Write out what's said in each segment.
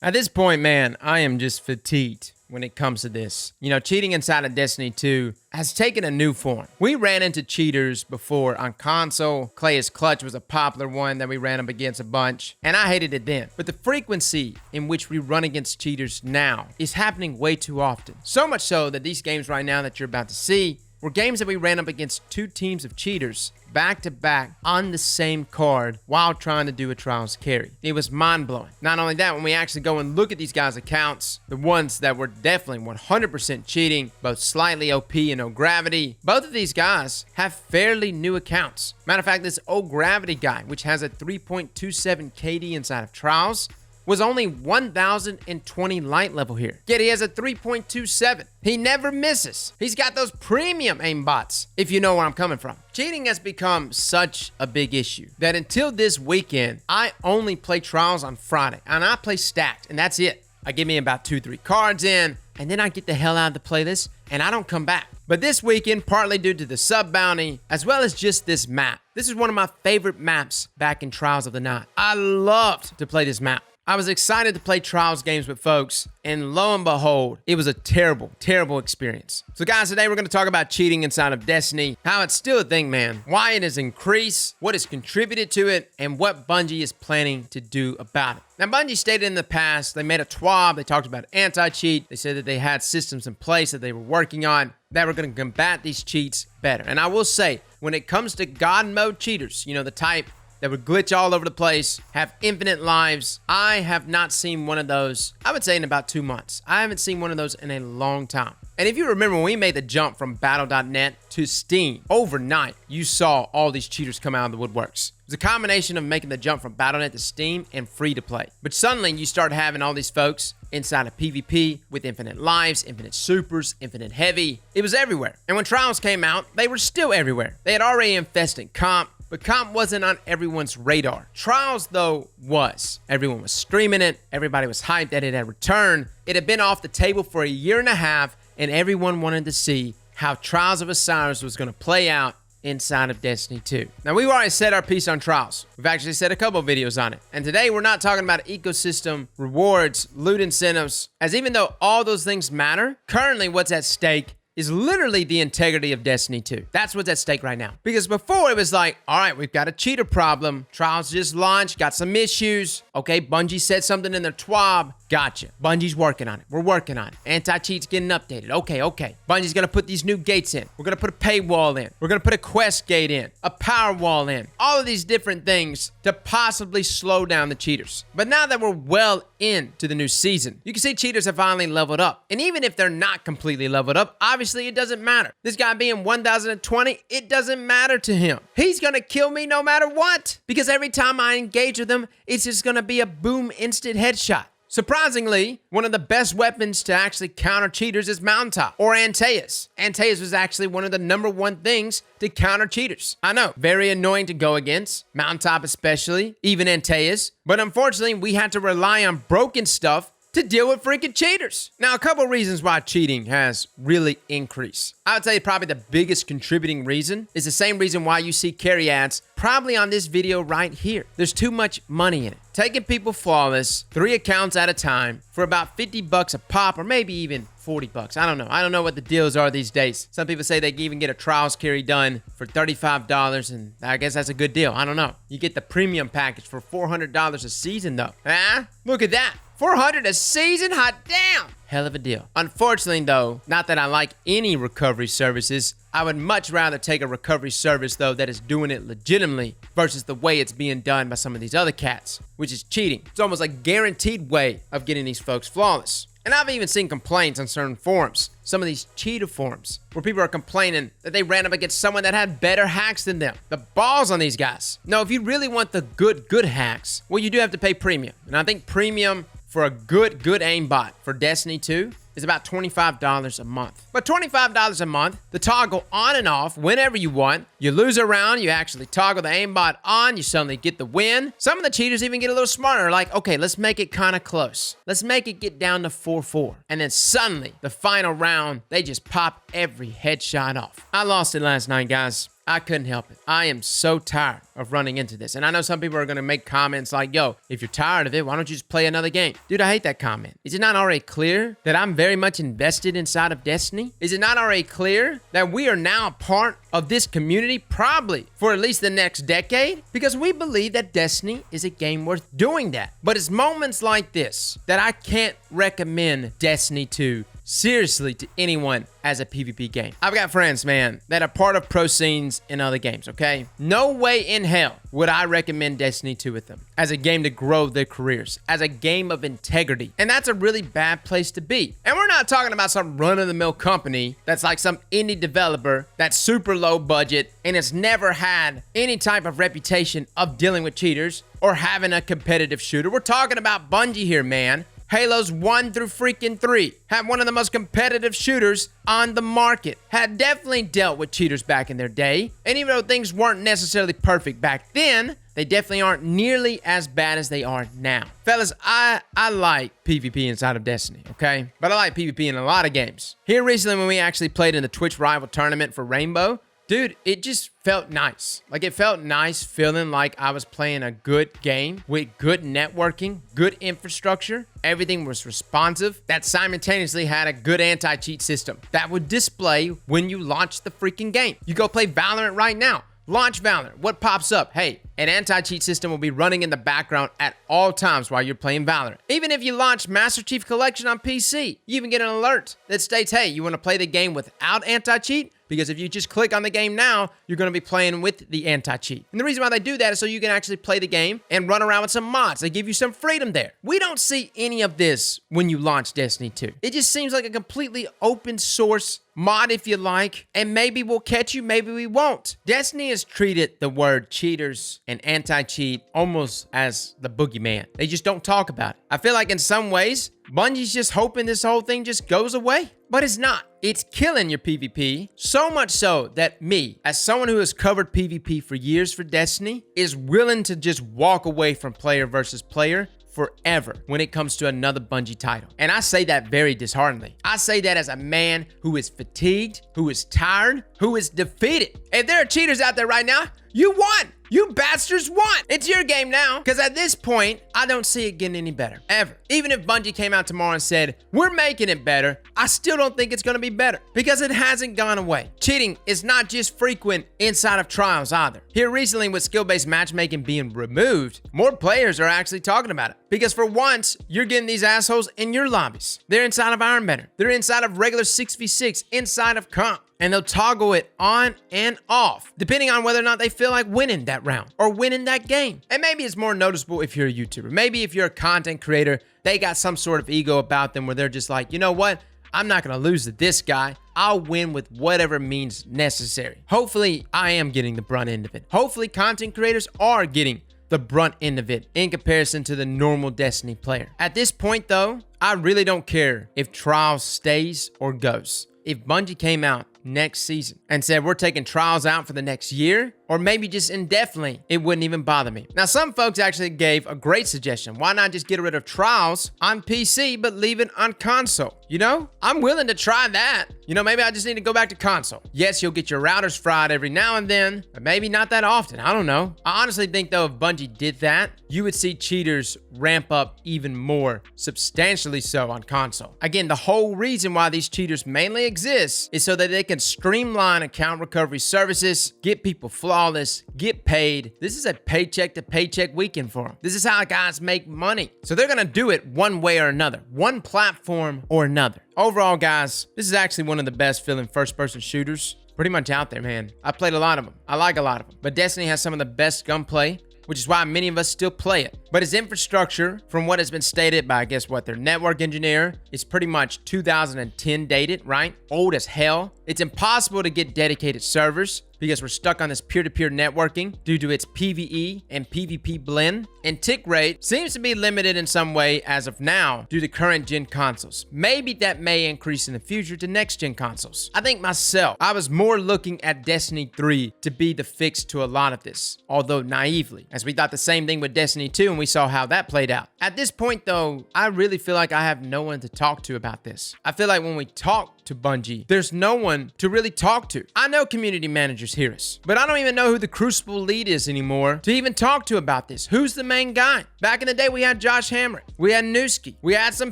At this point, man, I am just fatigued when it comes to this. You know, cheating inside of Destiny 2 has taken a new form. We ran into cheaters before on console. Clay's Clutch was a popular one that we ran up against a bunch, and I hated it then. But the frequency in which we run against cheaters now is happening way too often. So much so that these games right now that you're about to see were games that we ran up against two teams of cheaters back-to-back on the same card while trying to do a trials carry. It was mind-blowing. Not only that, when we actually go and look at these guys' accounts, the ones that were definitely 100% cheating, both slightly OP and no gravity, both of these guys have fairly new accounts. Matter of fact, this old gravity guy, which has a 3.27 KD inside of trials, was only 1,020 light level here. Yet he has a 3.27. He never misses. He's got those premium aimbots, if you know where I'm coming from. Cheating has become such a big issue that until this weekend, I only play trials on Friday, and I play stacked, and that's it. I give me about 2-3 cards in, and then I get the hell out of the playlist, and I don't come back. But this weekend, partly due to the sub bounty, as well as just this map. This is one of my favorite maps back in Trials of the Knot. I loved to play this map. I was excited to play Trials games with folks, and lo and behold, it was a terrible, terrible experience. So guys, today we're going to talk about cheating inside of Destiny, how it's still a thing, man, why it has increased, what has contributed to it, and what Bungie is planning to do about it. Now, Bungie stated in the past, they made a TWAB, they talked about anti-cheat, they said that they had systems in place that they were working on that were going to combat these cheats better. And I will say, when it comes to God mode cheaters, you know, the type that would glitch all over the place, have infinite lives. I have not seen one of those, I would say, in about 2 months. I haven't seen one of those in a long time. And if you remember when we made the jump from Battle.net to Steam, overnight, you saw all these cheaters come out of the woodworks. It was a combination of making the jump from Battle.net to Steam and free to play. But suddenly you start having all these folks inside of PvP with infinite lives, infinite supers, infinite heavy. It was everywhere. And when Trials came out, they were still everywhere. They had already infested comp, but comp wasn't on everyone's radar. Trials, though, was. Everyone was streaming it. Everybody was hyped that it had returned. It had been off the table for a year and a half, and everyone wanted to see how Trials of Osiris was going to play out inside of Destiny 2. Now, we've already said our piece on Trials. We've actually said a couple of videos on it. And today, we're not talking about ecosystem, rewards, loot incentives, as even though all those things matter, currently what's at stake is literally the integrity of Destiny 2. That's what's at stake right now. Because before it was like, all right, we've got a cheater problem. Trials just launched, got some issues. Okay, Bungie said something in their TWAB. Gotcha. Bungie's working on it. We're working on it. Anti-cheat's getting updated. Okay. Bungie's gonna put these new gates in. We're gonna put a paywall in. We're gonna put a quest gate in. A power wall in. All of these different things to possibly slow down the cheaters. But now that we're well into the new season, you can see cheaters have finally leveled up. And even if they're not completely leveled up, obviously it doesn't matter. This guy being 1,020, it doesn't matter to him. He's gonna kill me no matter what. Because every time I engage with him, it's just gonna be a boom instant headshot. Surprisingly, one of the best weapons to actually counter cheaters is Mountaintop or Antaeus. Antaeus was actually one of the #1 things to counter cheaters. I know, very annoying to go against, Mountaintop especially, even Antaeus. But unfortunately, we had to rely on broken stuff to deal with freaking cheaters. Now, a couple reasons why cheating has really increased. I would say probably the biggest contributing reason is the same reason why you see carry ads probably on this video right here. There's too much money in it. Taking people flawless, 3 accounts at a time for about 50 bucks a pop, or maybe even 40 bucks. I don't know. I don't know what the deals are these days. Some people say they can even get a trials carry done for $35, and I guess that's a good deal. I don't know. You get the premium package for $400 a season though. Huh? Look at that. $400 a season? Hot damn! Hell of a deal. Unfortunately though, not that I like any recovery services, I would much rather take a recovery service though that is doing it legitimately versus the way it's being done by some of these other cats, which is cheating. It's almost like a guaranteed way of getting these folks flawless. And I've even seen complaints on certain forums, some of these cheater forums, where people are complaining that they ran up against someone that had better hacks than them. The balls on these guys. No, if you really want the good hacks, well, you do have to pay premium. And I think premium for a good aimbot for Destiny 2 is about $25 a month. But $25 a month, the toggle on and off whenever you want. You lose a round, you actually toggle the aimbot on, you suddenly get the win. Some of the cheaters even get a little smarter, like, okay, let's make it kind of close. Let's make it get down to 4-4. And then suddenly, the final round, they just pop every headshot off. I lost it last night, guys. I couldn't help it. I am so tired of running into this. And I know some people are going to make comments like, yo, if you're tired of it, why don't you just play another game? Dude, I hate that comment. Is it not already clear that I'm very much invested inside of Destiny? Is it not already clear that we are now part of this community, probably for at least the next decade? Because we believe that Destiny is a game worth doing that. But it's moments like this that I can't recommend Destiny 2 seriously to anyone as a PvP game. I've got friends, man, that are part of pro scenes in other games, okay? No way in hell would I recommend Destiny 2 with them as a game to grow their careers, as a game of integrity. And that's a really bad place to be. And we're not talking about some run-of-the-mill company that's like some indie developer that's super low budget and has never had any type of reputation of dealing with cheaters or having a competitive shooter. We're talking about Bungie here, man. Halos 1 through freaking 3 have one of the most competitive shooters on the market. Had definitely dealt with cheaters back in their day. And even though things weren't necessarily perfect back then, they definitely aren't nearly as bad as they are now. Fellas, I like PvP inside of Destiny, okay? But I like PvP in a lot of games. Here recently when we actually played in the Twitch Rival Tournament for Rainbow, dude, it just felt nice. Like, it felt nice feeling like I was playing a good game with good networking, good infrastructure. Everything was responsive. That simultaneously had a good anti-cheat system that would display when you launch the freaking game. You go play Valorant right now. Launch Valorant. What pops up? Hey, an anti-cheat system will be running in the background at all times while you're playing Valorant. Even if you launch Master Chief Collection on PC, you even get an alert that states, hey, you want to play the game without anti-cheat? Because if you just click on the game now, you're going to be playing with the anti-cheat. And the reason why they do that is so you can actually play the game and run around with some mods. They give you some freedom there. We don't see any of this when you launch Destiny 2. It just seems like a completely open source mod, if you like, and maybe we'll catch you, maybe we won't. Destiny has treated the word cheaters and anti-cheat almost as the boogeyman. They just don't talk about it. I feel like in some ways, Bungie's just hoping this whole thing just goes away. But it's not. It's killing your PvP, so much so that me, as someone who has covered PvP for years for Destiny, is willing to just walk away from player versus player forever when it comes to another Bungie title. And I say that very dishearteningly. I say that as a man who is fatigued, who is tired, who is defeated. If there are cheaters out there right now, you won. You bastards won. It's your game now. Because at this point, I don't see it getting any better. Ever. Even if Bungie came out tomorrow and said, we're making it better, I still don't think it's going to be better. Because it hasn't gone away. Cheating is not just frequent inside of trials either. Here recently, with skill-based matchmaking being removed, more players are actually talking about it. Because for once, you're getting these assholes in your lobbies. They're inside of Iron Banner. They're inside of regular 6v6, inside of comp. And they'll toggle it on and off, depending on whether or not they feel like winning that round or winning that game. And maybe it's more noticeable if you're a YouTuber. Maybe if you're a content creator, they got some sort of ego about them where they're just like, you know what? I'm not going to lose to this guy. I'll win with whatever means necessary. Hopefully, I am getting the brunt end of it. Hopefully, content creators are getting the brunt end of it in comparison to the normal Destiny player. At this point, though, I really don't care if Trials stays or goes. If Bungie came out next season and said we're taking Trials out for the next year, or maybe just indefinitely, it wouldn't even bother me. Now, some folks actually gave a great suggestion. Why not just get rid of Trials on PC, but leave it on console? You know, I'm willing to try that. You know, maybe I just need to go back to console. Yes, you'll get your routers fried every now and then, but maybe not that often. I don't know. I honestly think, though, if Bungie did that, you would see cheaters ramp up even more, substantially so, on console. Again, the whole reason why these cheaters mainly exist is so that they can streamline account recovery services, get people flawless, get paid. This is a paycheck to paycheck weekend for them. This is how guys make money. So they're gonna do it one way or another, one platform or another. Overall, guys, this is actually one of the best feeling first-person shooters pretty much out there, man. I played a lot of them. I like a lot of them. But Destiny has some of the best gunplay, which is why many of us still play it. But its infrastructure, from what has been stated by, I guess, their network engineer, is pretty much 2010 dated, right? Old as hell. It's impossible to get dedicated servers because we're stuck on this peer-to-peer networking due to its PvE and PvP blend. And tick rate seems to be limited in some way as of now due to current gen consoles. Maybe that may increase in the future to next gen consoles. I think myself, I was more looking at Destiny 3 to be the fix to a lot of this, although naively, as we thought the same thing with Destiny 2 and we saw how that played out. At this point though, I really feel like I have no one to talk to about this. I feel like when we talk to Bungie, there's no one to really talk to. I know community managers cheaters hear us. But I don't even know who the Crucible lead is anymore to even talk to about this. Who's the main guy? Back in the day, we had Josh Hamrick. We had Newski. We had some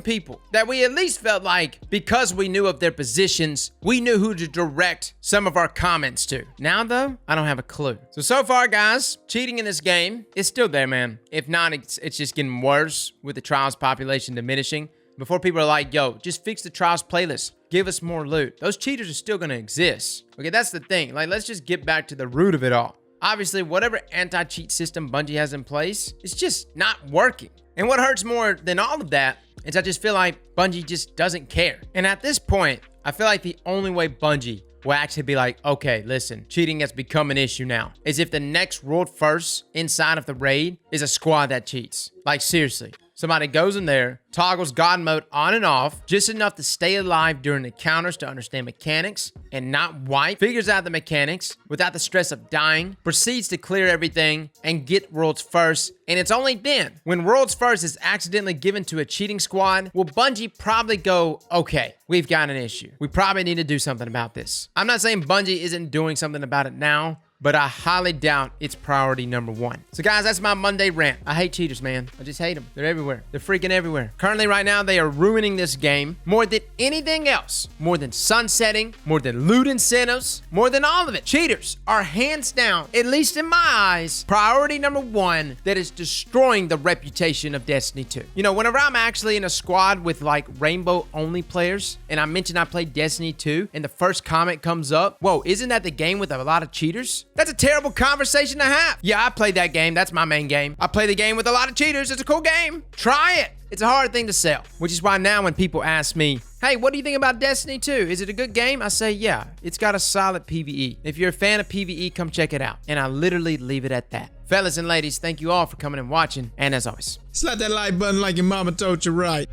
people that we at least felt like, because we knew of their positions, we knew who to direct some of our comments to. Now, though, I don't have a clue. So far, guys, cheating in this game is still there, man. If not, it's just getting worse with the Trials population diminishing. Before people are like, yo, just fix the Trials playlist. Give us more loot. Those cheaters are still going to exist. Okay, that's the thing. Like, let's just get back to the root of it all. Obviously, whatever anti-cheat system Bungie has in place, it's just not working. And what hurts more than all of that is I just feel like Bungie just doesn't care. And at this point, I feel like the only way Bungie will actually be like, okay, listen, cheating has become an issue now, is if the next world first inside of the raid is a squad that cheats. Like, seriously. Somebody goes in there, toggles God mode on and off, just enough to stay alive during encounters to understand mechanics and not wipe, figures out the mechanics without the stress of dying, proceeds to clear everything and get worlds first. And it's only then, when worlds first is accidentally given to a cheating squad, will Bungie probably go, okay, we've got an issue. We probably need to do something about this. I'm not saying Bungie isn't doing something about it now, but I highly doubt it's priority number one. So guys, that's my Monday rant. I hate cheaters, man. I just hate them. They're everywhere. They're freaking everywhere. Currently right now, they are ruining this game more than anything else. More than sunsetting, more than loot incentives, more than all of it. Cheaters are hands down, at least in my eyes, priority number one that is destroying the reputation of Destiny 2. You know, whenever I'm actually in a squad with like rainbow only players and I mention I played Destiny 2 and the first comment comes up, whoa, isn't that the game with a lot of cheaters? That's a terrible conversation to have. Yeah, I played that game. That's my main game. I play the game with a lot of cheaters. It's a cool game. Try it. It's a hard thing to sell, which is why now when people ask me, hey, what do you think about Destiny 2? Is it a good game? I say, yeah, it's got a solid PvE. If you're a fan of PvE, come check it out. And I literally leave it at that. Fellas and ladies, thank you all for coming and watching. And as always, slap that like button like your mama told you right.